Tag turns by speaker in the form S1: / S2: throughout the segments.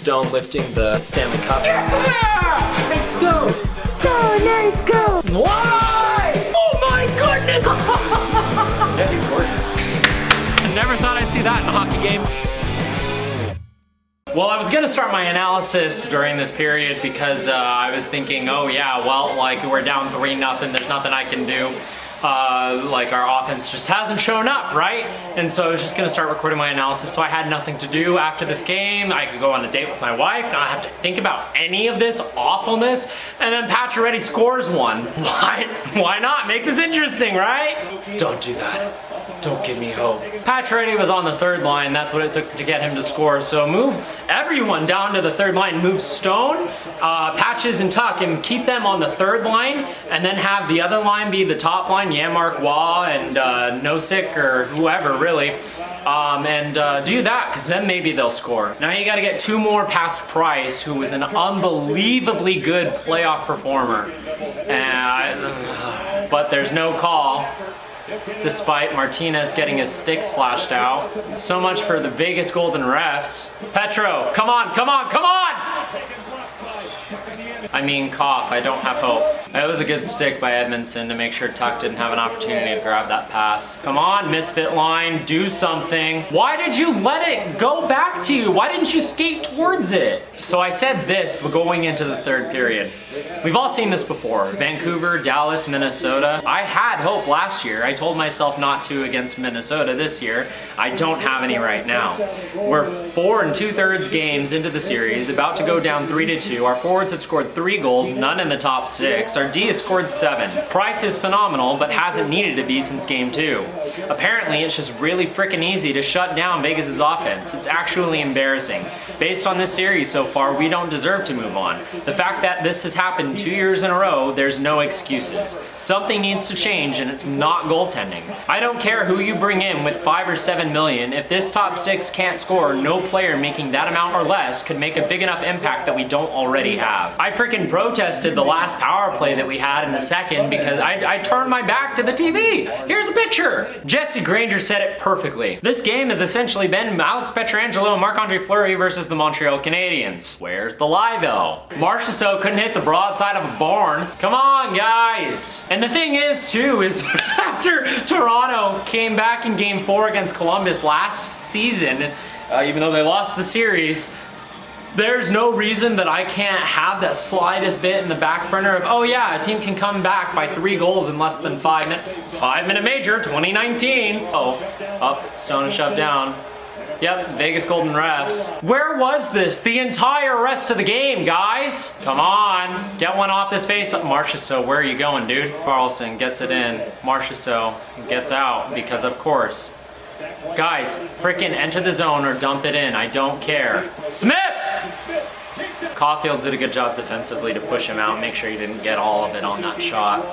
S1: Stone lifting the Stanley Cup.
S2: Yeah! Let's go! Go, let's go!
S1: Why? Oh my goodness!
S3: Yeah, he's gorgeous.
S1: I never thought I'd see that in a hockey game. Well, I was gonna start my analysis during this period because I was thinking, oh yeah, well, like we're down 3-0, there's nothing I can do. Like our offense just hasn't shown up, right? And so I was just gonna start recording my analysis, so I had nothing to do after this game. I could go on a date with my wife, not have to think about any of this awfulness, and then Pacioretty scores one. Why not? Make this interesting, right? Don't do that. Don't give me hope. Pacioretty was on the third line. That's what it took to get him to score. So move everyone down to the third line. Move Stone, Patches, and Tuck, and keep them on the third line, and then have the other line be the top line, Yamark, Wah, and Nosek, or whoever, really. Do that, because then maybe they'll score. Now you got to get 2 more past Price, who was an unbelievably good playoff performer. But there's no call, despite Martinez getting his stick slashed out. So much for the Vegas Golden refs. Petro, come on, come on, come on! I mean, cough, I don't have hope. That was a good stick by Edmondson to make sure Tuck didn't have an opportunity to grab that pass. Come on, misfit line, do something. Why did you let it go back to you? Why didn't you skate towards it? So I said this going into the third period. We've all seen this before. Vancouver, Dallas, Minnesota. I had hope last year. I told myself not to against Minnesota this year. I don't have any right now. We're 4 2/3 games into the series, about to go down 3-2. Our forwards have scored 3 goals, none in the top 6. Our D has scored 7. Price is phenomenal, but hasn't needed to be since game 2. Apparently, it's just really freaking easy to shut down Vegas' offense. It's actually embarrassing. Based on this series so far, we don't deserve to move on. The fact that this has happened 2 years in a row, there's no excuses. Something needs to change, and it's not goaltending. I don't care who you bring in with 5 or 7 million. If this top 6 can't score, no player making that amount or less could make a big enough impact that we don't already have. I freaking protested the last power play that we had in the second because I turned my back to the TV. Here's a picture. Jesse Granger said it perfectly. This game has essentially been Alex Pietrangelo and Marc-Andre Fleury versus the Montreal Canadiens. Where's the lie though? Marchessault couldn't hit the broadside of a barn. Come on, guys. And the thing is too, is after Toronto came back in game 4 against Columbus last season, even though they lost the series, there's no reason that I can't have that slightest bit in the back burner of, oh yeah, a team can come back by 3 goals in less than 5 minutes. 5-minute major, 2019. Oh, up, Stone is shoved down. Yep, Vegas Golden refs. Where was this the entire rest of the game, guys? Come on, get one off this face. Marchessault, where are you going, dude? Carlson gets it in. Marchessault gets out because of course. Guys, frickin' enter the zone or dump it in. I don't care. Smith! Caulfield did a good job defensively to push him out, make sure he didn't get all of it on that shot.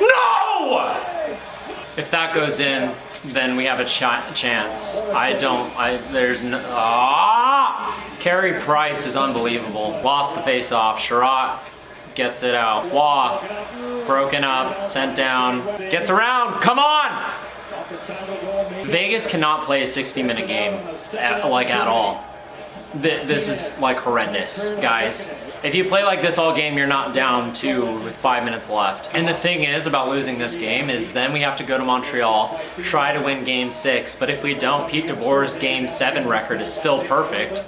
S1: No! If that goes in, then we have a chance. There's no, Carey Price is unbelievable. Lost the face-off. Sherratt gets it out. Wah, broken up, sent down, gets around, come on! Vegas cannot play a 60-minute game, at all. This is like horrendous, guys. If you play like this all game, you're not down 2 with 5 minutes left. And the thing is about losing this game is then we have to go to Montreal, try to win game 6, but if we don't, Pete DeBoer's game 7 record is still perfect.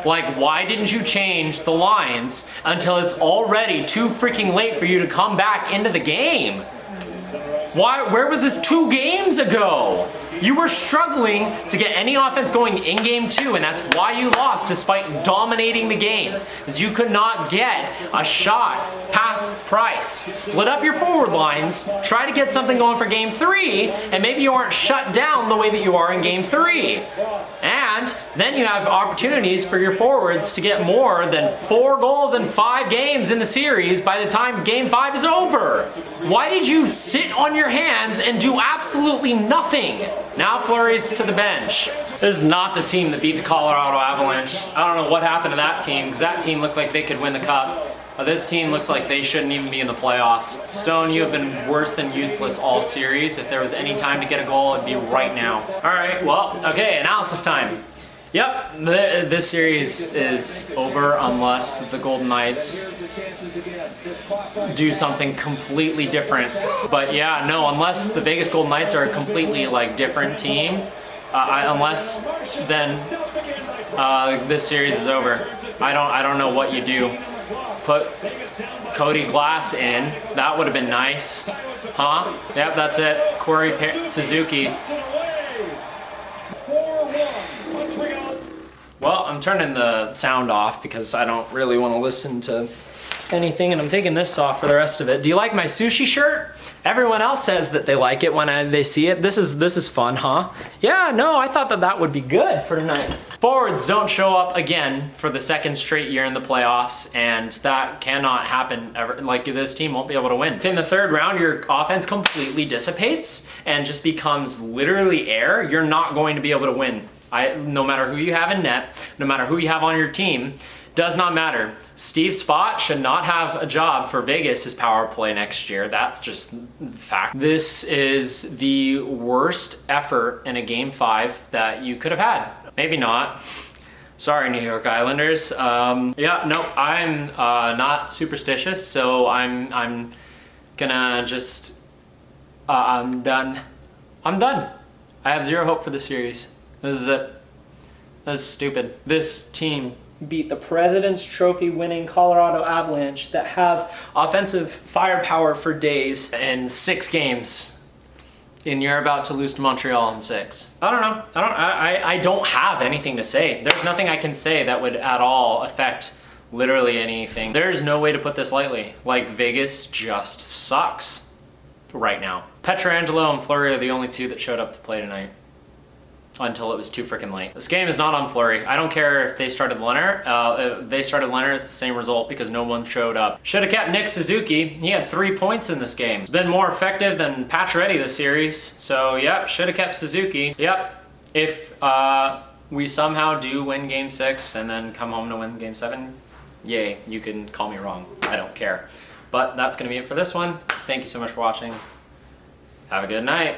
S1: Like, why didn't you change the lines until it's already too freaking late for you to come back into the game? Where was this 2 games ago? You were struggling to get any offense going in game 2, and that's why you lost despite dominating the game, because you could not get a shot past Price. Split up your forward lines, try to get something going for game 3, and maybe you aren't shut down the way that you are in game 3. And then you have opportunities for your forwards to get more than 4 goals in 5 games in the series by the time game 5 is over. Why did you sit on your hands and do absolutely nothing? Now Fleury's to the bench. This is not the team that beat the Colorado Avalanche. I don't know what happened to that team, because that team looked like they could win the cup. This team looks like they shouldn't even be in the playoffs. Stone, you have been worse than useless all series. If there was any time to get a goal, it'd be right now. All right, well, okay, analysis time. Yep, this series is over unless the Golden Knights do something completely different. But yeah, no, unless the Vegas Golden Knights are a completely like different team, unless then this series is over. I don't know what you do. Put Cody Glass in. That would have been nice, huh? Yep, that's it. Suzuki. Well, I'm turning the sound off because I don't really want to listen to anything, and I'm taking this off for the rest of it. Do you like my Sushi shirt? Everyone else says that they like it when they see it. This is fun, huh? Yeah, no, I thought that would be good for tonight. Forwards don't show up again for the second straight year in the playoffs, and that cannot happen ever. Like, this team won't be able to win. In the third round, your offense completely dissipates and just becomes literally air. You're not going to be able to win. No matter who you have in net, no matter who you have on your team, does not matter. Steve Spott should not have a job for Vegas' power play next year. That's just fact. This is the worst effort in a Game 5 that you could have had. Maybe not. Sorry, New York Islanders. Yeah, no, I'm not superstitious, so I'm gonna just, I'm done. I'm done. I have zero hope for the series. This is it. This is stupid. This team beat the President's Trophy winning Colorado Avalanche that have offensive firepower for days in 6 games. And you're about to lose to Montreal in 6. I don't know. I don't have anything to say. There's nothing I can say that would at all affect literally anything. There's no way to put this lightly. Like, Vegas just sucks right now. Pietrangelo and Fleury are the only 2 that showed up to play tonight. Until it was too freaking late. This game is not on Fleury. I don't care if they started Leonard. If they started Leonard, it's the same result because no one showed up. Should have kept Nick Suzuki. He had 3 points in this game. He's been more effective than Pacioretty this series. So yep, should have kept Suzuki. Yep, if we somehow do win Game 6 and then come home to win Game 7, yay, you can call me wrong. I don't care. But that's gonna be it for this one. Thank you so much for watching. Have a good night.